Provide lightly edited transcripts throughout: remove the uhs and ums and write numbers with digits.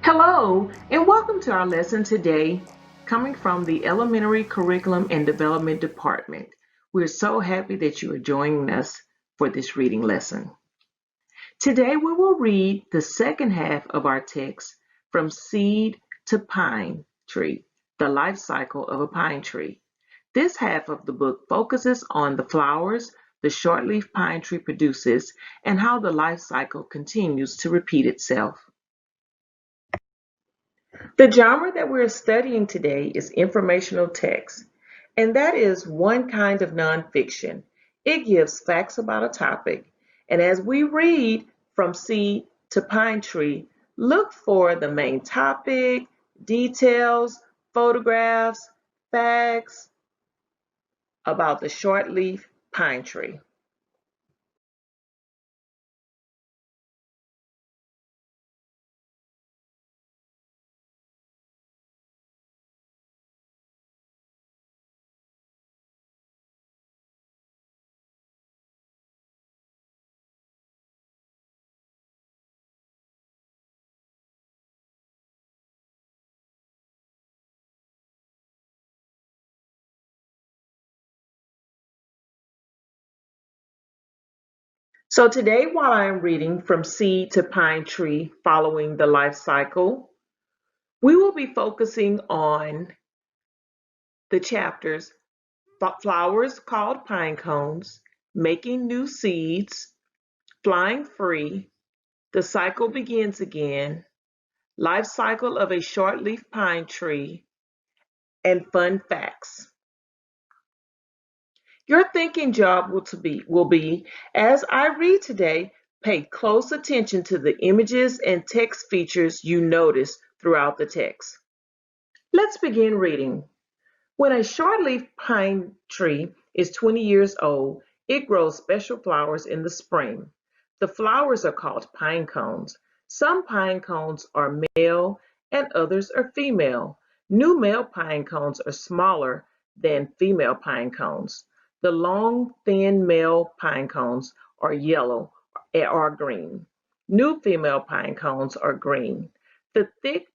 Hello, and welcome to our lesson today, coming from the Elementary Curriculum and Development Department. We're so happy that you are joining us for this reading lesson. Today we will read the second half of our text, From Seed to Pine Tree, the life cycle of a pine tree. This half of the book focuses on the flowers the shortleaf pine tree produces and how the life cycle continues to repeat itself. The genre that we're studying today is informational text, and that is one kind of nonfiction. It gives facts about a topic, and as we read From Seed to Pine Tree, look for the main topic, details, photographs, facts about the shortleaf pine tree. So today, while I am reading From Seed to Pine Tree following the life cycle, we will be focusing on the chapters Flowers Called Pine Cones, Making New Seeds, Flying Free, The Cycle Begins Again, Life Cycle of a Shortleaf Pine Tree, and Fun Facts. Your thinking job will be, as I read today, pay close attention to the images and text features you notice throughout the text. Let's begin reading. When a shortleaf pine tree is 20 years old, it grows special flowers in the spring. The flowers are called pine cones. Some pine cones are male and others are female. New male pine cones are smaller than female pine cones. The long, thin male pine cones are yellow or green. New female pine cones are green. The thick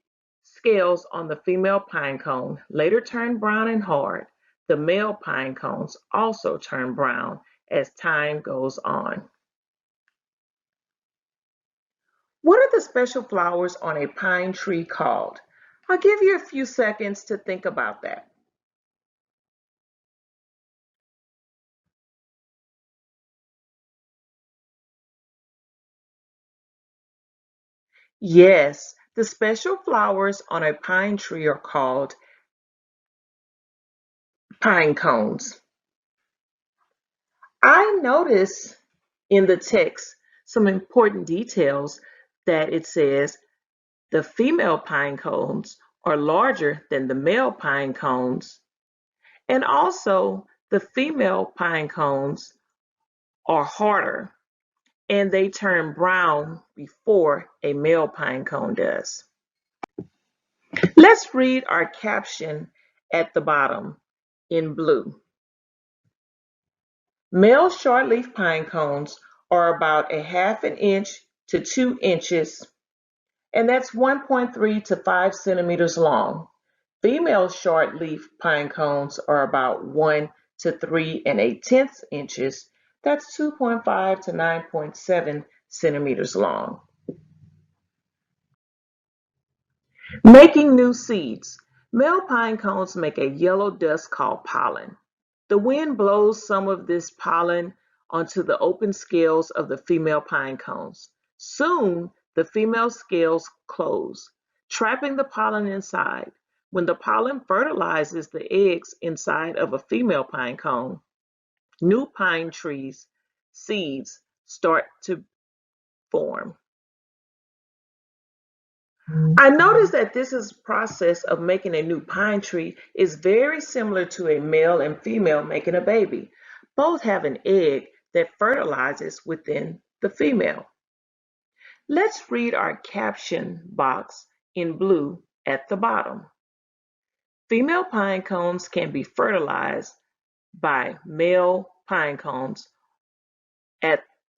scales on the female pine cone later turn brown and hard. The male pine cones also turn brown as time goes on. What are the special flowers on a pine tree called? I'll give you a few seconds to think about that. Yes, the special flowers on a pine tree are called pine cones. I notice in the text some important details that it says the female pine cones are larger than the male pine cones, and also the female pine cones are harder and they turn brown before a male pine cone does. Let's read our caption at the bottom in blue. Male shortleaf pine cones are about a half an inch to 2 inches, and that's 1.3 to 5 centimeters long. Female shortleaf pine cones are about 1 to 3 and 8/10 inches. That's 2.5 to 9.7 centimeters long. Making new seeds. Male pine cones make a yellow dust called pollen. The wind blows some of this pollen onto the open scales of the female pine cones. Soon, the female scales close, trapping the pollen inside. When the pollen fertilizes the eggs inside of a female pine cone, new pine trees seeds start to form. I noticed that this is process of making a new pine tree is very similar to a male and female making a baby. Both have an egg that fertilizes within the female. Let's read our caption box in blue at the bottom. Female pine cones can be fertilized by male pine cones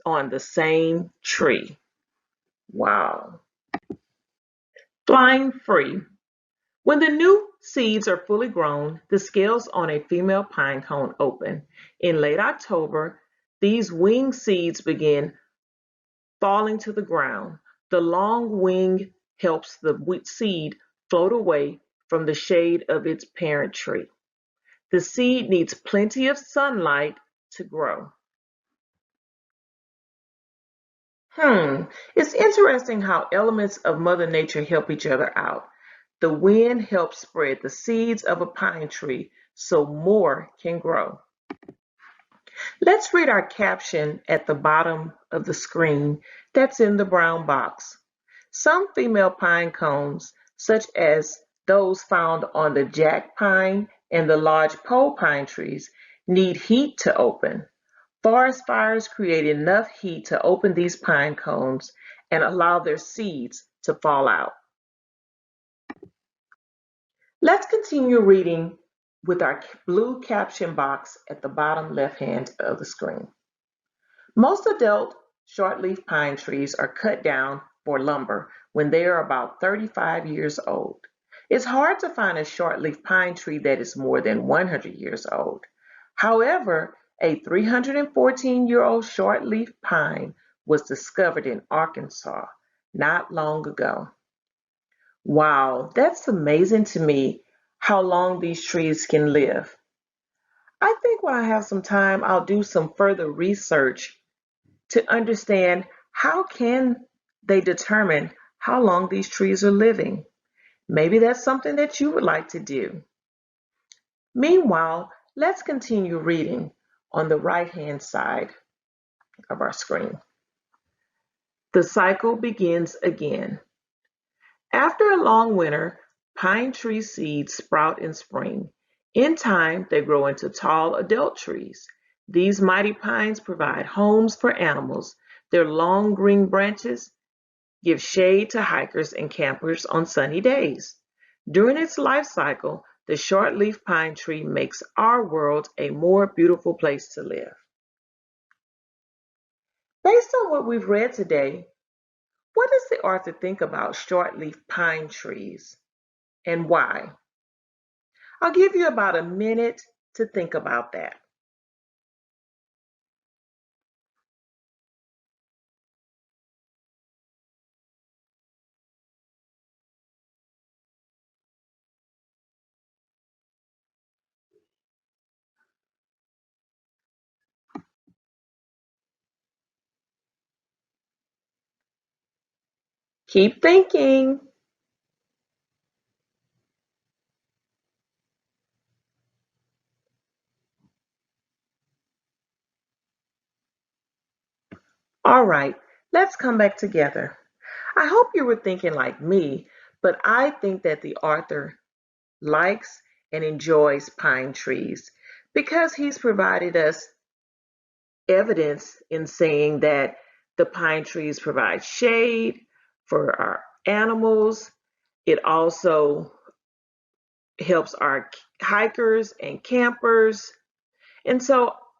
on the same tree. Wow. Flying free. When the new seeds are fully grown, the scales on a female pine cone open. In late October, these wing seeds begin falling to the ground. The long wing helps the seed float away from the shade of its parent tree. The seed needs plenty of sunlight to grow. It's interesting how elements of Mother Nature help each other out. The wind helps spread the seeds of a pine tree so more can grow. Let's read our caption at the bottom of the screen that's in the brown box. Some female pine cones, such as those found on the jack pine and the lodgepole pine trees, need heat to open. Forest fires create enough heat to open these pine cones and allow their seeds to fall out. Let's continue reading with our blue caption box at the bottom left hand of the screen. Most adult shortleaf pine trees are cut down for lumber when they are about 35 years old. It's hard to find a shortleaf pine tree that is more than 100 years old. However, a 314-year-old shortleaf pine was discovered in Arkansas not long ago. Wow, that's amazing to me how long these trees can live. I think when I have some time, I'll do some further research to understand how can they determine how long these trees are living. Maybe that's something that you would like to do. Meanwhile, let's continue reading on the right-hand side of our screen. The cycle begins again. After a long winter, pine tree seeds sprout in spring. In time, they grow into tall adult trees. These mighty pines provide homes for animals. Their long green branches give shade to hikers and campers on sunny days. During its life cycle, the shortleaf pine tree makes our world a more beautiful place to live. Based on what we've read today, what does the author think about shortleaf pine trees and why? I'll give you about a minute to think about that. Keep thinking. All right, let's come back together. I hope you were thinking like me, but I think that the author likes and enjoys pine trees because he's provided us evidence in saying that the pine trees provide shade for our animals. It also helps our hikers and campers. And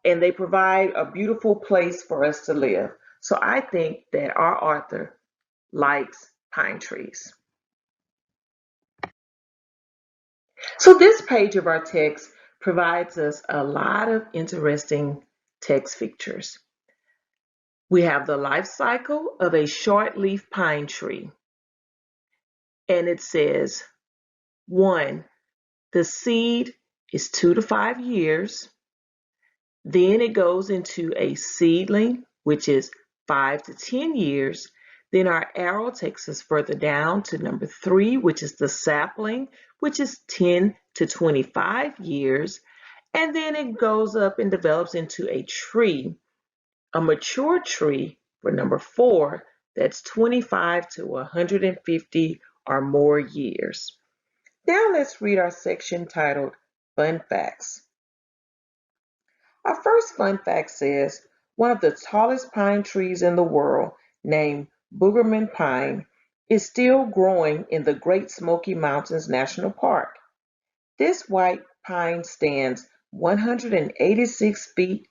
they provide a beautiful place for us to live. So I think that our author likes pine trees. So this page of our text provides us a lot of interesting text features. We have the life cycle of a shortleaf pine tree. And it says, 1, the seed is 2 to 5 years. Then it goes into a seedling, which is 5 to 10 years. Then our arrow takes us further down to number 3, which is the sapling, which is 10 to 25 years. And then it goes up and develops into a tree, a mature tree for number 4, that's 25 to 150 or more years. Now let's read our section titled Fun Facts. Our first fun fact says one of the tallest pine trees in the world, named Boogerman Pine, is still growing in the Great Smoky Mountains National Park. This white pine stands 186 feet,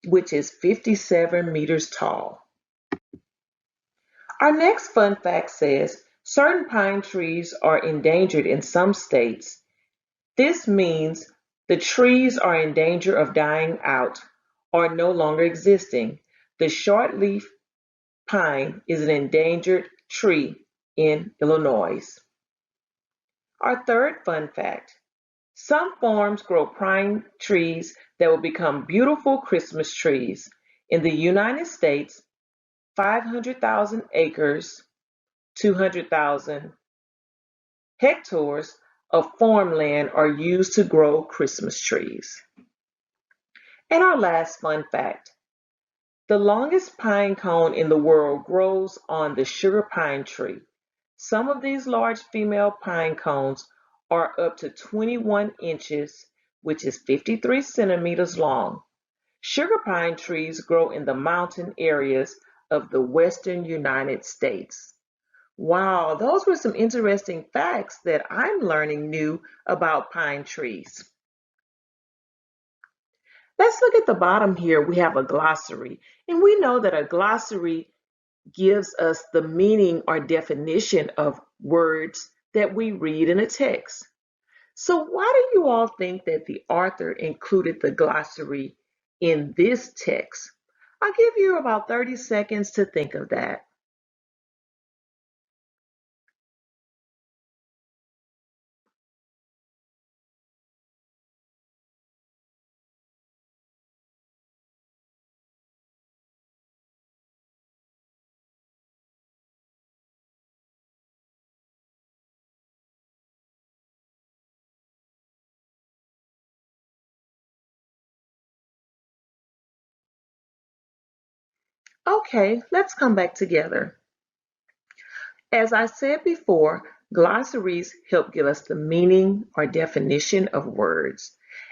which is 57 meters tall. Our next fun fact says Certain pine trees are endangered in some states. This means the trees are in danger of dying out or no longer existing. The shortleaf pine is an endangered tree in Illinois. Our third fun fact: some farms grow pine trees that will become beautiful Christmas trees. In the United States, 500,000 acres, 200,000 hectares of farmland are used to grow Christmas trees. And our last fun fact: the longest pine cone in the world grows on the sugar pine tree. Some of these large female pine cones are up to 21 inches, which is 53 centimeters long. Sugar pine trees grow in the mountain areas of the western United States. Wow, those were some interesting facts that I'm learning new about pine trees. Let's look at the bottom here. We have a glossary, and we know that a glossary gives us the meaning or definition of words that we read in a text. So why do you all think that the author included the glossary in this text? I'll give you about 30 seconds to think of that. Okay, let's come back together. As I said before, glossaries help give us the meaning or definition of words.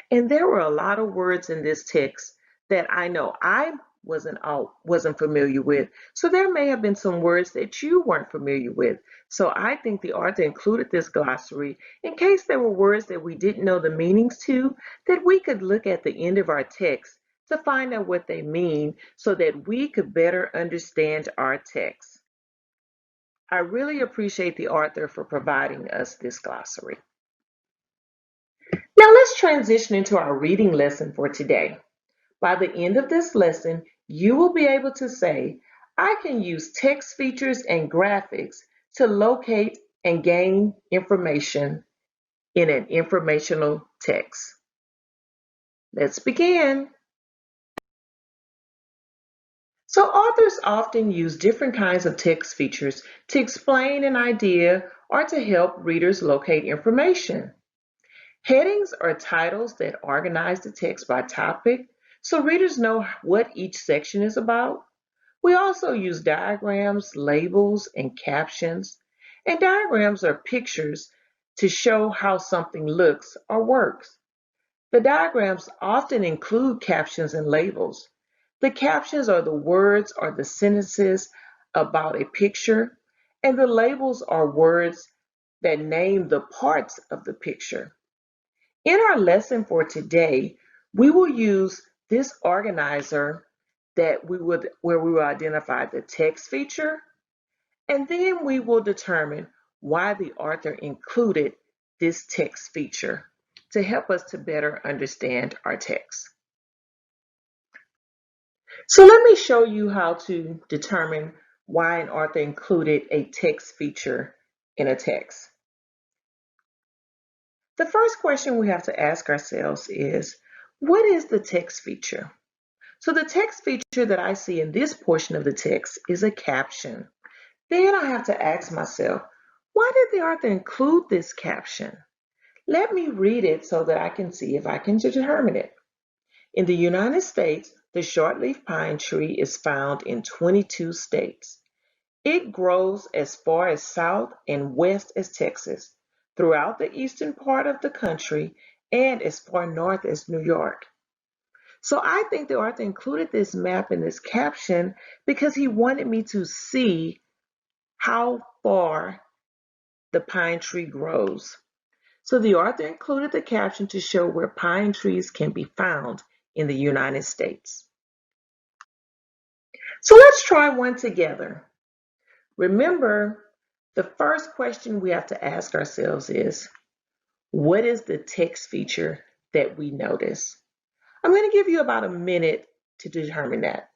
And there were a lot of words in this text that I know I wasn't familiar with. So there may have been some words that you weren't familiar with. So I think the author included this glossary in case there were words that we didn't know the meanings to, that we could look at the end of our text to find out what they mean so that we could better understand our text. I really appreciate the author for providing us this glossary. Now let's transition into our reading lesson for today. By the end of this lesson, you will be able to say, I can use text features and graphics to locate and gain information in an informational text. Let's begin. So authors often use different kinds of text features to explain an idea or to help readers locate information. Headings are titles that organize the text by topic, so readers know what each section is about. We also use diagrams, labels, and captions. And diagrams are pictures to show how something looks or works. The diagrams often include captions and labels. The captions are the words or the sentences about a picture, and the labels are words that name the parts of the picture. In our lesson for today, we will use this organizer where we will identify the text feature, and then we will determine why the author included this text feature to help us to better understand our text. So let me show you how to determine why an author included a text feature in a text. The first question we have to ask ourselves is, what is the text feature? So the text feature that I see in this portion of the text is a caption. Then I have to ask myself, why did the author include this caption? Let me read it so that I can see if I can determine it. In the United States, the shortleaf pine tree is found in 22 states. It grows as far as south and west as Texas, throughout the eastern part of the country, and as far north as New York. So I think the author included this map in this caption because he wanted me to see how far the pine tree grows. So the author included the caption to show where pine trees can be found in the United States. So let's try one together. Remember, The first question we have to ask ourselves is, what is the text feature that we notice? I'm going to give you about a minute to determine that.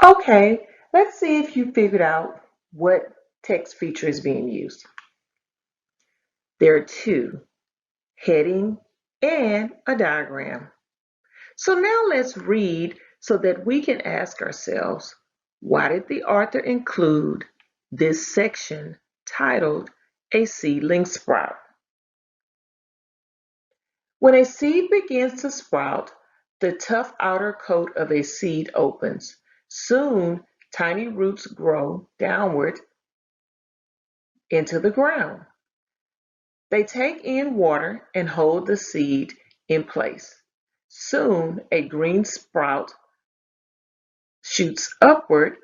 Okay, let's see if you figured out what text feature is being used. There are two, heading and a diagram. So now let's read so that we can ask ourselves, why did the author include this section titled A Seedling Sprout? When a seed begins to sprout, the tough outer coat of a seed opens. Soon, tiny roots grow downward into the ground. They take in water and hold the seed in place. Soon, a green sprout shoots upward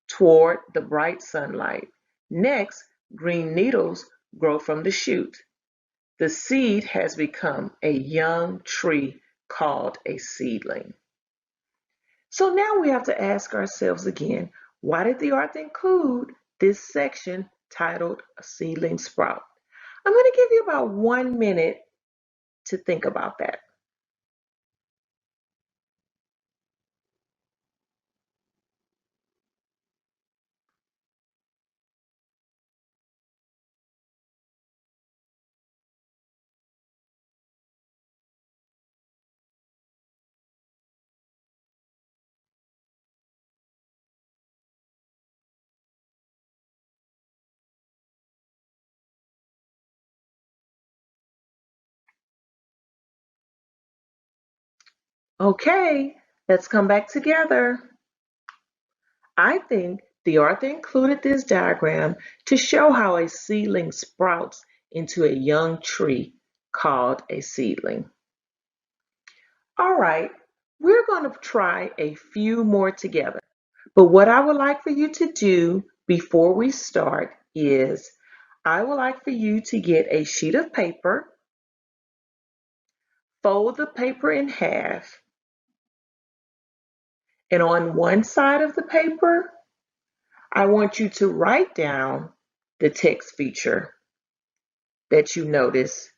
toward the bright sunlight. Next, green needles grow from the shoot. The seed has become a young tree called a seedling. So now we have to ask ourselves again, why did the author include this section titled A Seedling Sprout? I'm going to give you about 1 minute to think about that. Okay, let's come back together. I think the author included this diagram to show how a seedling sprouts into a young tree called a seedling. All right, we're going to try a few more together. But what I would like for you to do before we start is I would like for you to get a sheet of paper, fold the paper in half, and on one side of the paper, I want you to write down the text feature that you notice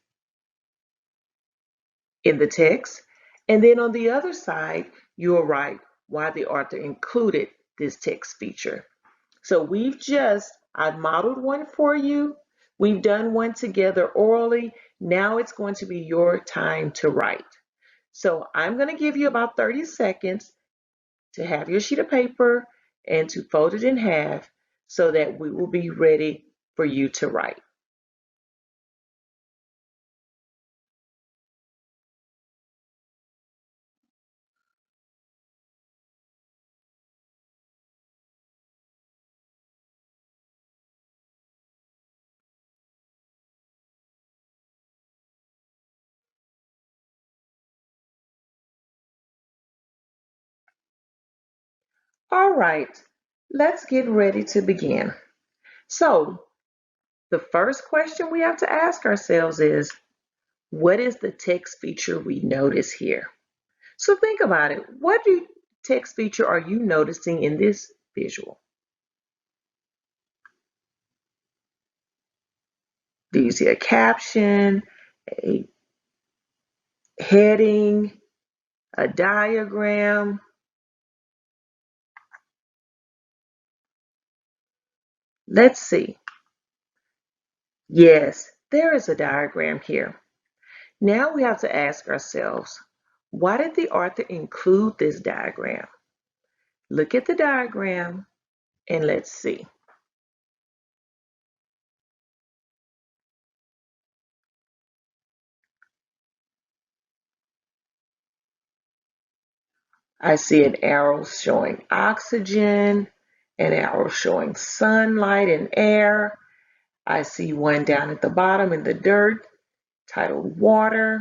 in the text. And then on the other side, you'll write why the author included this text feature. So I've modeled one for you. We've done one together orally. Now it's going to be your time to write. So I'm going to give you about 30 seconds to have your sheet of paper and to fold it in half so that we will be ready for you to write. All right, let's get ready to begin. So the first question we have to ask ourselves is, what is the text feature we notice here? So think about it. Text feature are you noticing in this visual? Do you see a caption, a heading, a diagram? Let's see. Yes, there is a diagram here. Now we have to ask ourselves, why did the author include this diagram? Look at the diagram and let's see. I see an arrow showing oxygen, an arrow showing sunlight and air. I see one down at the bottom in the dirt titled water.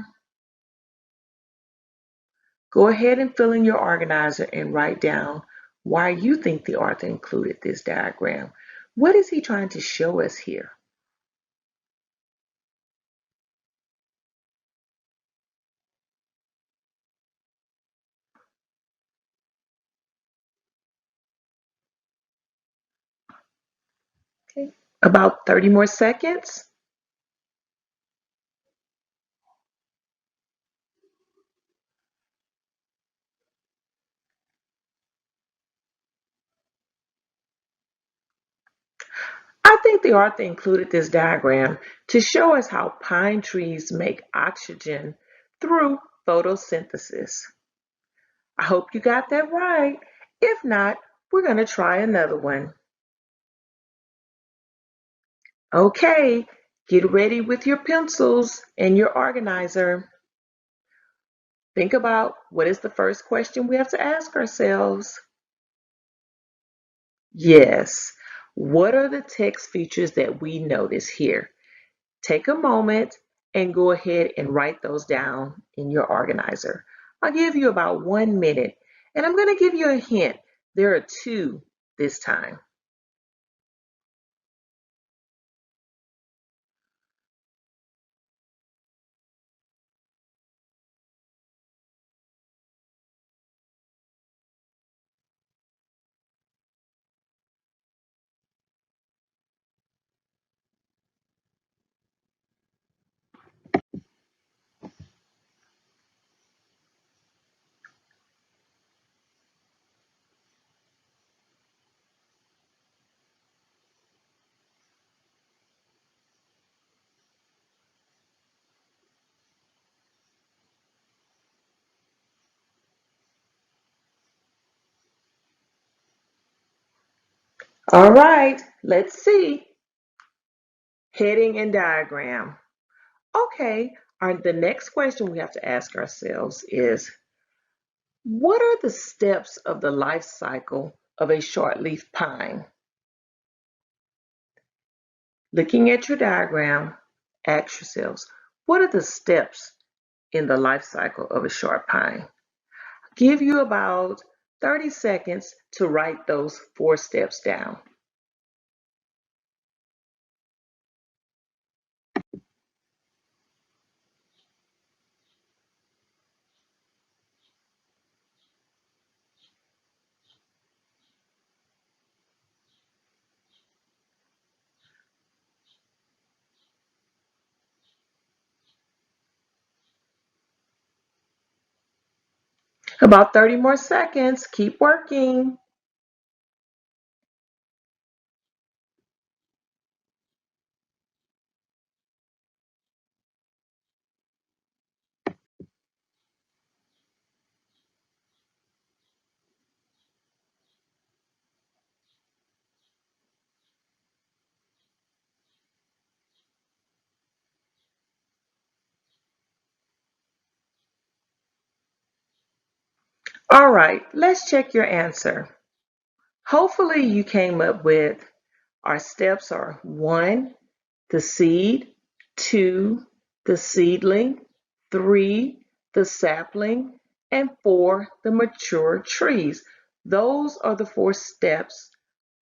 Go ahead and fill in your organizer and write down why you think the author included this diagram. What is he trying to show us here? Okay, about 30 more seconds. I think the author included this diagram to show us how pine trees make oxygen through photosynthesis. I hope you got that right. If not, we're going to try another one. Okay, get ready with your pencils and your organizer. Think about what is the first question we have to ask ourselves. Yes, what are the text features that we notice here? Take a moment and go ahead and write those down in your organizer. I'll give you about 1 minute, and I'm going to give you a hint. There are two this time. All right, let's see. Heading and diagram. Okay, the next question we have to ask ourselves is, what are the steps of the life cycle of a shortleaf pine? Looking at your diagram, ask yourselves, what are the steps in the life cycle of a short pine? Give you about 30 seconds to write those 4 steps down. About 30 more seconds. Keep working. All right, let's check your answer. Hopefully you came up with our steps are 1, the seed, 2, the seedling, 3, the sapling, and 4, the mature trees. Those are the 4 steps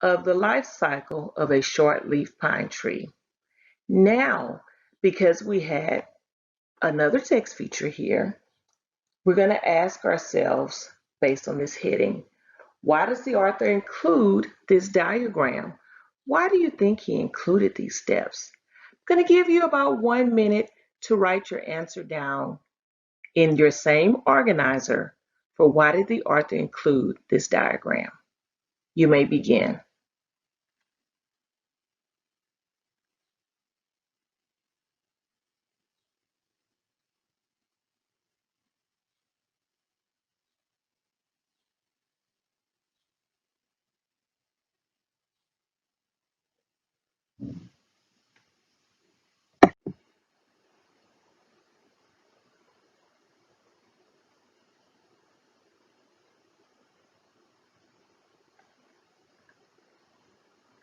of the life cycle of a shortleaf pine tree. Now, because we had another text feature here, we're going to ask ourselves, based on this heading, why does the author include this diagram? Why do you think he included these steps? I'm going to give you about 1 minute to write your answer down in your same organizer for why did the author include this diagram. You may begin.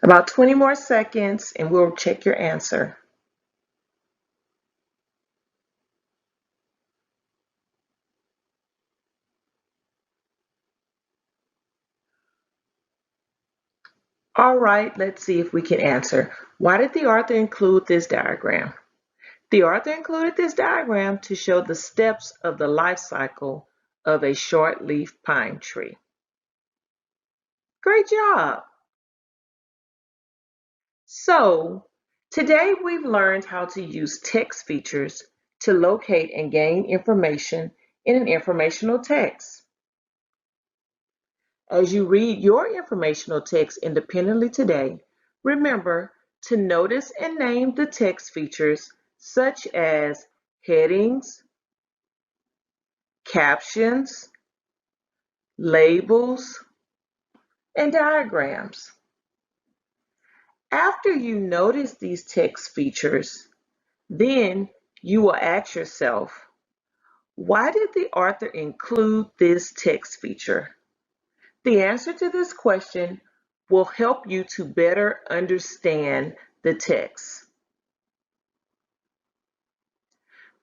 About 20 more seconds and we'll check your answer. All right, let's see if we can answer. Why did the author include this diagram? The author included this diagram to show the steps of the life cycle of a shortleaf pine tree. Great job! So, today we've learned how to use text features to locate and gain information in an informational text. As you read your informational text independently today, remember to notice and name the text features such as headings, captions, labels, and diagrams. After you notice these text features, then you will ask yourself, why did the author include this text feature? The answer to this question will help you to better understand the text.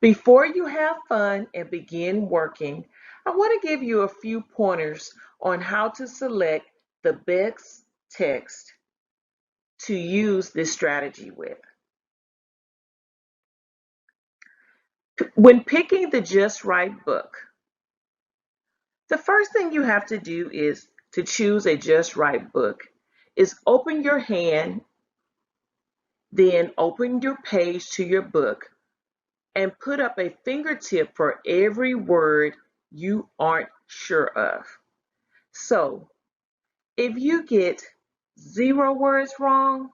Before you have fun and begin working, I want to give you a few pointers on how to select the best text to use this strategy with. When picking the just right book, the first thing you have to do is to choose a just right book is open your hand, then open your page to your book and put up a fingertip for every word you aren't sure of. So if you get 0 words wrong,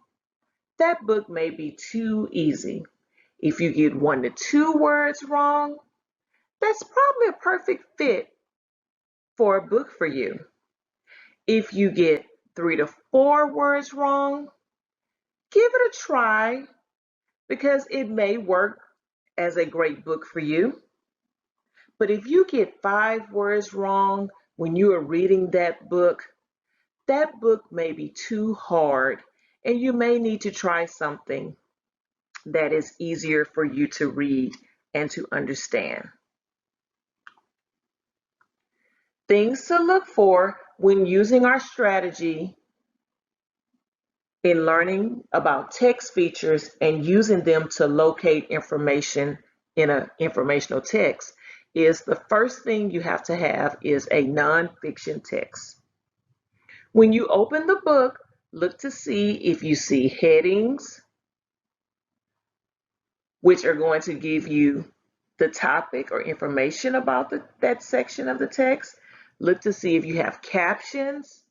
that book may be too easy. If you get 1 to 2 words wrong, that's probably a perfect fit for a book for you. If you get 3 to 4 words wrong, give it a try because it may work as a great book for you. But if you get 5 words wrong when you are reading that book may be too hard and you may need to try something that is easier for you to read and to understand. Things to look for when using our strategy in learning about text features and using them to locate information in an informational text is the first thing you have to have is a nonfiction text. When you open the book, look to see if you see headings, which are going to give you the topic or information about that section of the text. Look to see if you have captions,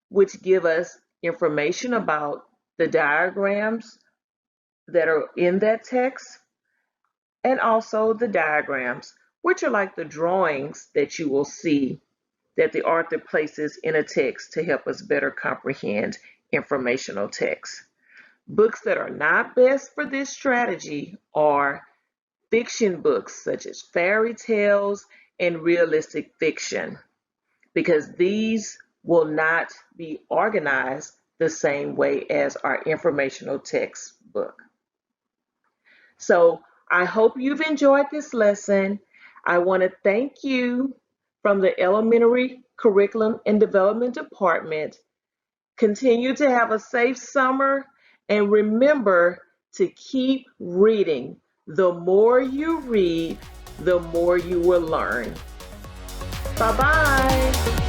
which give us information about the diagrams that are in that text, and also the diagrams, which are like the drawings that you will see that the author places in a text to help us better comprehend informational text. Books that are not best for this strategy are fiction books such as fairy tales and realistic fiction, because these will not be organized the same way as our informational text book. So I hope you've enjoyed this lesson. I want to thank you from the Elementary Curriculum and Development Department. Continue to have a safe summer and remember to keep reading. The more you read, the more you will learn. Bye-bye.